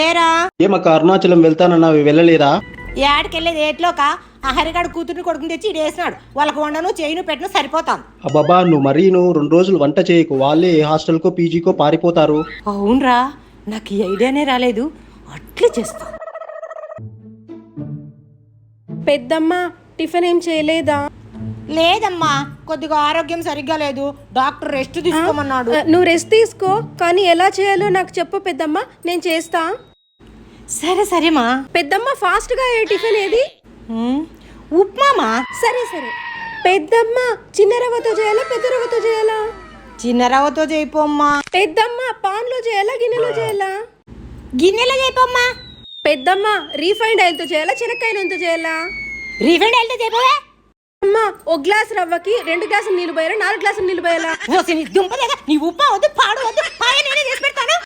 ఏరా ఏమక్క అరుణాచలం వెళ్తానన్నావు వెళ్ళలేదా? ఏడికెళ్ళేది ఏట్లోక ఆ హరిగాడు కూతుర్ని కొడుకుని తెచ్చి ఇడేసినాడు. వాళ్ళకు వండను చేయను పెట్టను సరిపోతాం. అబ్బాబా నువ్వు 2 రోజులు వంట చేయకు, వాళ్ళే ఏ హాస్టల్కో పీజీకో పారిపోతారు. అవునరా, నాకు ఈ ఐడియానే రాలేదు. అట్లే చేస్తా. పెద్దమ్మ టిఫిన్ ఏం చేయలేదా? లేదమ్మా, కొద్దిగా ఆరోగ్యం సరిగ్గా లేదు. డాక్టర్ రెస్ట్ తీసుకోమన్నాడు. నువ్వు రెస్ట్ తీసుకో, కానీ ఎలా చేయాలో నాకు చెప్పు పెద్దమ్మ, నేను చేస్తా. సరే సరేమా. పెద్దమ్మ ఫాస్ట్గా ఏ టిఫిన్ ఏది? ఉప్మామా. సరే సరే. పెద్దమ్మ చిన్న రవ్వతో చేయాలా పెద్ద రవ్వతో చేయాలా? చిన్న రవ్వతో చేయిపోమ్మా. పెద్దమ్మ పాన్లో చేయాలా గిన్నెలో చేయాలా? గిన్నెలో చేయిపోమ్మా. పెద్దమ్మ రీఫైండ్ ఆయిల్తో చేయాలా శనక్కాయ నూనెతో చేయాలా? రీఫైండ్ ఆయిల్తో చేయిపోవే. అమ్మ ఒక గ్లాస్ రవ్వకి 2 గ్లాసులు నీళ్ళు పోయాలా 4 గ్లాసులు నీళ్ళు పోయాలా? నీ దుంపదేగా, నీ ఉప్మా వద్దు, పాడు వద్దు, పాయ నేనే చేసి